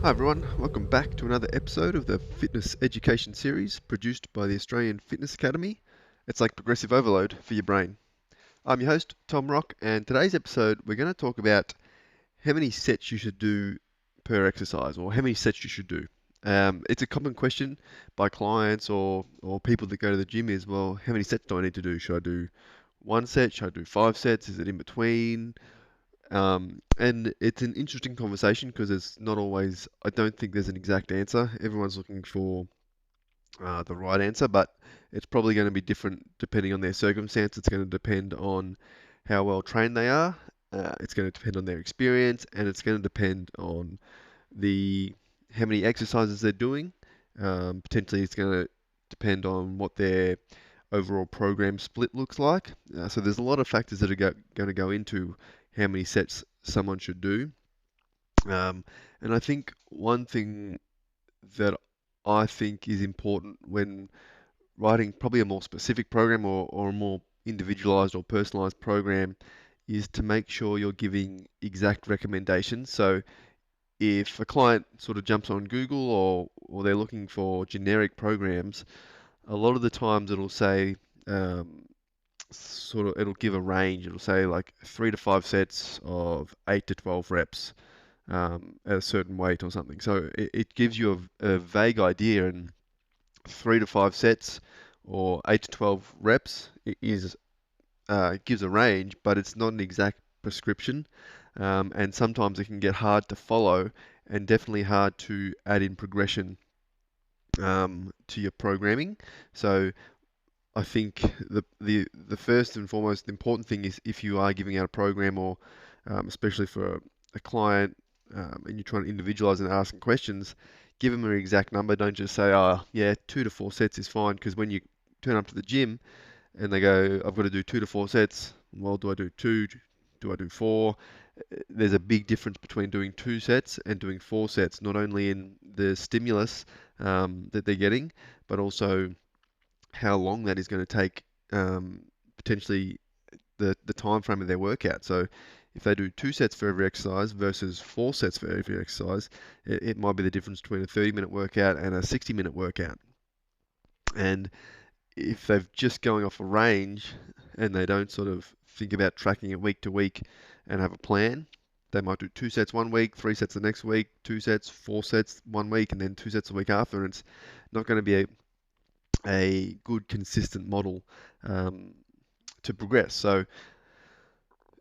Hi everyone, welcome back to another episode of the Fitness Education Series produced by the Australian Fitness Academy. It's like progressive overload for your brain. I'm your host, Tom Rock, and today's episode we're going to talk about how many sets you should do per exercise, or how many sets you should do. It's a common question by clients or people that go to the gym is, well, how many sets do I need to do? Should I do one set? Should I do 5 sets? Is it in between? And it's an interesting conversation because it's not always, I don't think there's an exact answer. Everyone's looking for the right answer, but it's probably going to be different depending on their circumstance. It's going to depend on how well trained they are. It's going to depend on their experience, and it's going to depend on the how many exercises they're doing. Potentially, it's going to depend on what their overall program split looks like. So there's a lot of factors that are going to go into how many sets someone should do. Um, and I think one thing that I think is important when writing probably a more specific program or a more individualized or personalized program is to make sure you're giving exact recommendations. So if a client sort of jumps on Google or they're looking for generic programs, a lot of the times it'll say um, it'll give a range. It'll say like 3 to 5 sets of 8 to 12 reps at a certain weight or something. So it gives you a vague idea, and 3 to 5 sets or 8 to 12 reps is gives a range, but it's not an exact prescription. And sometimes it can get hard to follow, and definitely hard to add in progression to your programming. So I think the first and foremost important thing is if you are giving out a program or especially for a client and you're trying to individualize and asking questions, give them an exact number. Don't just say, oh, yeah, 2 to 4 sets is fine. Because when you turn up to the gym and they go, I've got to do 2 to 4 sets, well, do I do two? Do I do four? There's a big difference between doing 2 sets and doing 4 sets, not only in the stimulus that they're getting, but also how long that is going to take, potentially the time frame of their workout. So if they do 2 sets for every exercise versus 4 sets for every exercise, it might be the difference between a 30-minute workout and a 60-minute workout. And if they're just going off a range and they don't sort of think about tracking it week to week and have a plan, they might do 2 sets one week, 3 sets the next week, 2 sets, 4 sets one week, and then 2 sets the week after. And it's not going to be a good consistent model um, to progress. So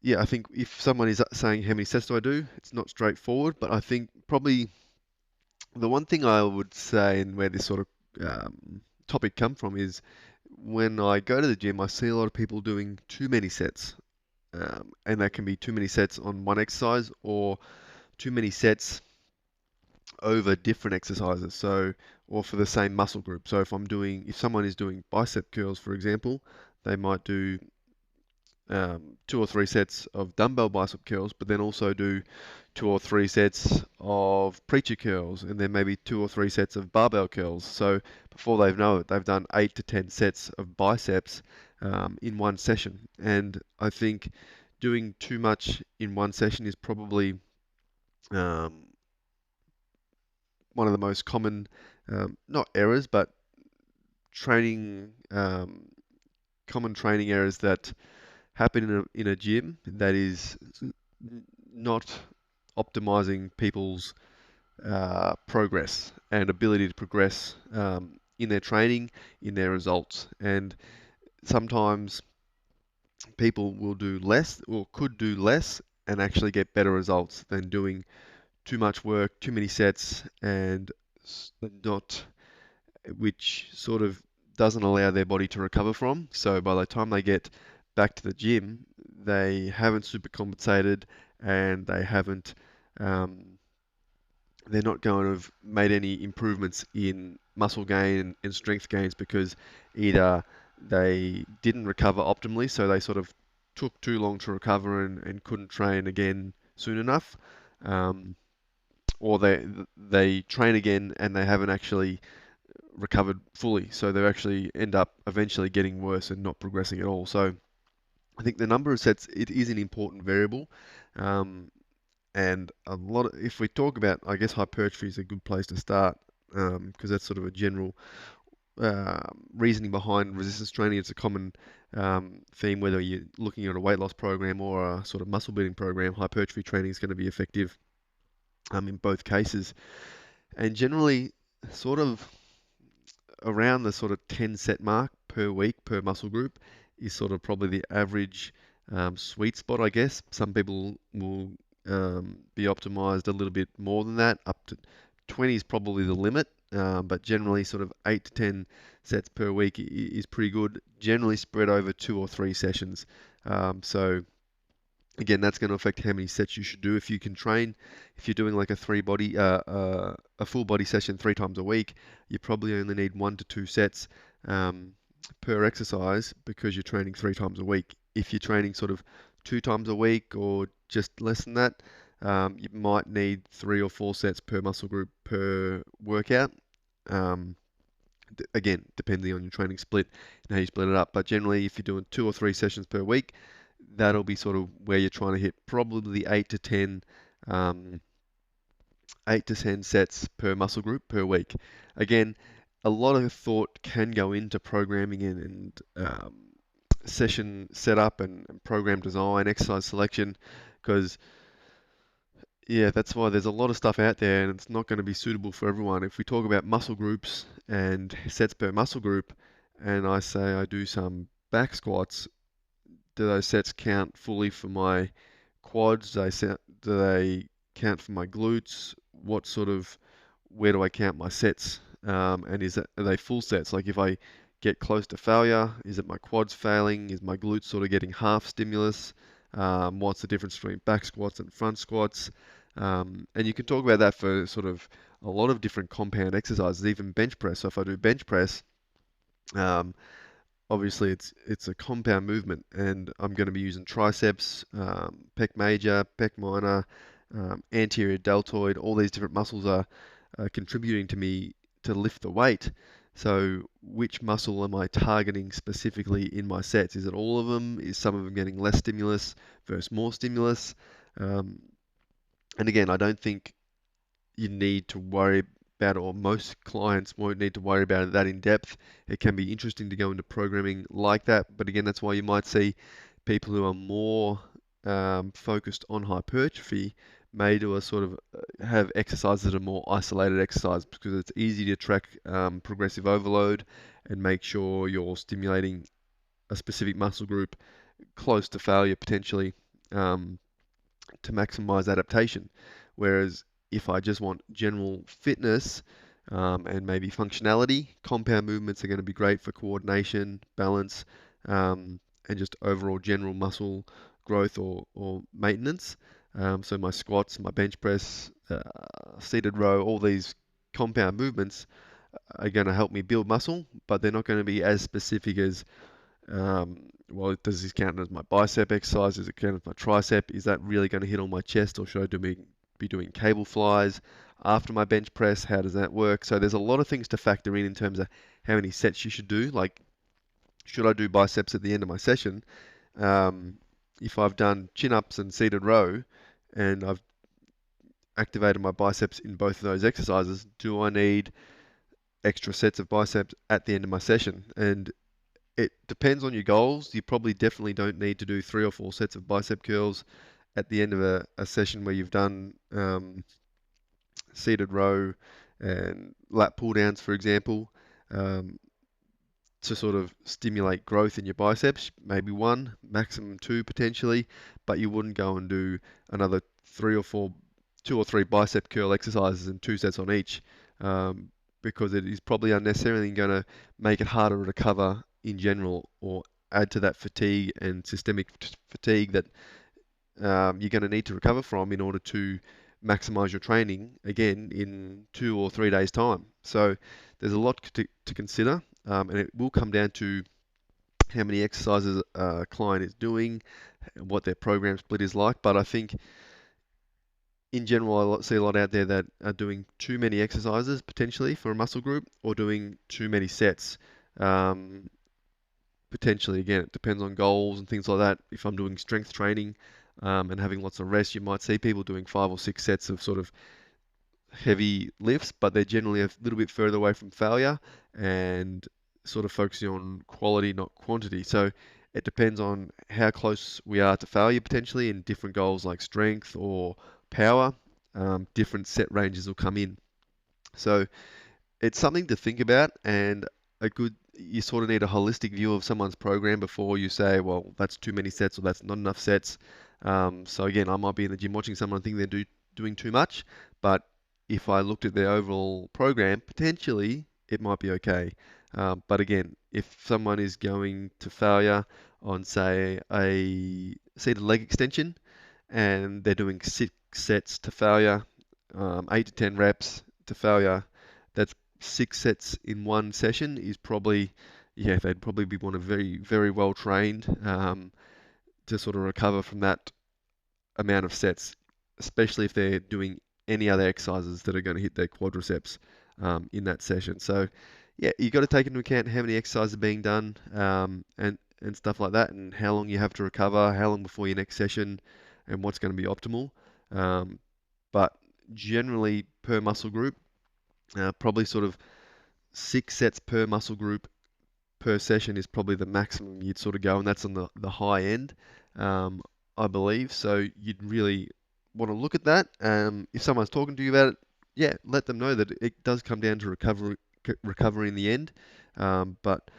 yeah, I think if someone is saying how many sets do I do, it's not straightforward. But I think probably the one thing I would say, and where this sort of topic come from, is when I go to the gym, I see a lot of people doing too many sets, and that can be too many sets on one exercise or too many sets over different exercises. So, or for the same muscle group. So if someone is doing bicep curls, for example, they might do 2 or 3 sets of dumbbell bicep curls, but then also do 2 or 3 sets of preacher curls, and then maybe 2 or 3 sets of barbell curls. So before they know it, they've done 8 to 10 sets of biceps in one session. And I think doing too much in one session is probably um, one of the most common, not errors, but training, common training errors that happen in a gym that is not optimizing people's progress and ability to progress in their training, in their results. And sometimes people will do less or could do less and actually get better results than doing too much work, too many sets, and not, which sort of doesn't allow their body to recover from. So by the time they get back to the gym, they haven't super compensated, and um, they're not going to have made any improvements in muscle gain and strength gains, because either they didn't recover optimally, so they sort of took too long to recover and couldn't train again soon enough, um, or they train again and they haven't actually recovered fully. So they actually end up eventually getting worse and not progressing at all. So I think the number of sets, it is an important variable. Um, And if we talk about, I guess hypertrophy is a good place to start, because that's sort of a general reasoning behind resistance training. It's a common theme, whether you're looking at a weight loss program or a sort of muscle building program. Hypertrophy training is going to be effective in both cases. And generally, sort of around the sort of 10 set mark per week per muscle group is sort of probably the average sweet spot, I guess. Some people will be optimized a little bit more than that. Up to 20 is probably the limit, but generally, sort of 8 to 10 sets per week is pretty good, generally spread over 2 or 3 sessions. So, again, that's going to affect how many sets you should do. If you can train, if you're doing like a full body session 3 times a week, you probably only need 1 to 2 sets um, per exercise because you're training 3 times a week. If you're training sort of 2 times a week or just less than that, you might need 3 or 4 sets per muscle group per workout. Um, Again, depending on your training split and how you split it up. But generally, if you're doing 2 or 3 sessions per week, that'll be sort of where you're trying to hit probably 8 to 10 sets per muscle group per week. Again, a lot of thought can go into programming and session setup and program design, exercise selection, because yeah, that's why there's a lot of stuff out there and it's not going to be suitable for everyone. If we talk about muscle groups and sets per muscle group, and I say I do some back squats, do those sets count fully for my quads? Do they count for my glutes? Where do I count my sets? And are they full sets? Like if I get close to failure, is it my quads failing? Is my glutes sort of getting half stimulus? What's the difference between back squats and front squats? And you can talk about that for sort of a lot of different compound exercises, even bench press. So if I do bench press, um, obviously it's a compound movement, and I'm going to be using triceps, pec major, pec minor, anterior deltoid. All these different muscles are contributing to me to lift the weight. So which muscle am I targeting specifically in my sets? Is it all of them? Is some of them getting less stimulus versus more stimulus? Um, and again, I don't think you need to worry about, or most clients won't need to worry about it that in depth. It can be interesting to go into programming like that, but again, that's why you might see people who are more focused on hypertrophy may do a sort of have exercises that are more isolated exercise because it's easy to track progressive overload and make sure you're stimulating a specific muscle group close to failure potentially. To maximize adaptation. Whereas if I just want general fitness and maybe functionality, compound movements are going to be great for coordination, balance, and just overall general muscle growth or maintenance. So my squats, my bench press, seated row, all these compound movements are going to help me build muscle, but they're not going to be as specific as well, does this count as my bicep exercise? Does it count as my tricep? Is that really going to hit on my chest, or should I be doing cable flies after my bench press? How does that work? So there's a lot of things to factor in terms of how many sets you should do. Like, should I do biceps at the end of my session? Um, if I've done chin-ups and seated row, and I've activated my biceps in both of those exercises, do I need extra sets of biceps at the end of my session? And it depends on your goals. You probably definitely don't need to do 3 or 4 sets of bicep curls at the end of a session where you've done seated row and lat pull downs, for example, um, to sort of stimulate growth in your biceps. Maybe 1, maximum 2 potentially, but you wouldn't go and do another 2 or 3 bicep curl exercises and 2 sets on each, because it is probably unnecessarily going to make it harder to recover in general, or add to that fatigue and systemic fatigue that you're going to need to recover from in order to maximize your training again in 2 or 3 days' time. So there's a lot to consider, and it will come down to how many exercises a client is doing, what their program split is like. But I think in general, I see a lot out there that are doing too many exercises potentially for a muscle group, or doing too many sets. Potentially, again, it depends on goals and things like that. If I'm doing strength training, and having lots of rest. You might see people doing 5 or 6 sets of sort of heavy lifts, but they're generally a little bit further away from failure and sort of focusing on quality, not quantity. So it depends on how close we are to failure potentially in different goals like strength or power. Different set ranges will come in. So it's something to think about, and you sort of need a holistic view of someone's program before you say, well, that's too many sets or that's not enough sets. So again, I might be in the gym watching someone, think they're doing too much, but if I looked at their overall program, potentially it might be okay. But again, if someone is going to failure on, say, a seated leg extension, and they're doing 6 sets to failure, 8 to 10 reps to failure, that's 6 sets in one session is probably, yeah, they'd probably be one of very, very well trained to sort of recover from that amount of sets, especially if they're doing any other exercises that are going to hit their quadriceps in that session. So, yeah, you've got to take into account how many exercises are being done and stuff like that, and how long you have to recover, how long before your next session, and what's going to be optimal. But generally, per muscle group, probably sort of 6 sets per muscle group per session is probably the maximum you'd sort of go, and that's on the high end, um, I believe. So you'd really want to look at that. If someone's talking to you about it, yeah, let them know that it does come down to recovery in the end. But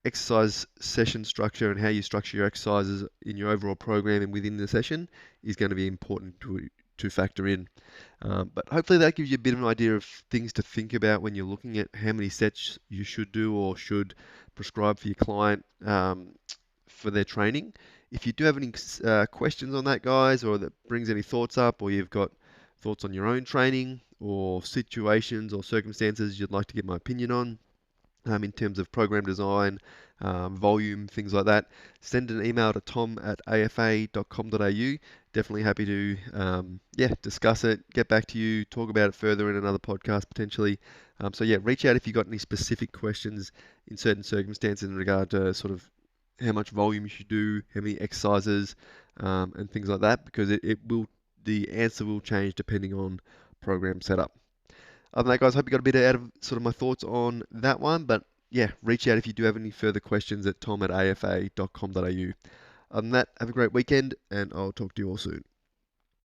exercise session structure and how you structure your exercises in your overall program and within the session is going to be important to factor in. But hopefully that gives you a bit of an idea of things to think about when you're looking at how many sets you should do or should prescribe for your client for their training. If you do have any questions on that, guys, or that brings any thoughts up, or you've got thoughts on your own training or situations or circumstances you'd like to get my opinion on, in terms of program design, volume, things like that, send an email to tom@afa.com.au. Definitely happy to discuss it, get back to you, talk about it further in another podcast potentially. So yeah, reach out if you've got any specific questions in certain circumstances in regard to sort of how much volume you should do, how many exercises, and things like that, because the answer will change depending on program setup. Other than that, guys, hope you got a bit out of sort of my thoughts on that one. But yeah, reach out if you do have any further questions at tom@afa.com.au. Other than that, have a great weekend, and I'll talk to you all soon.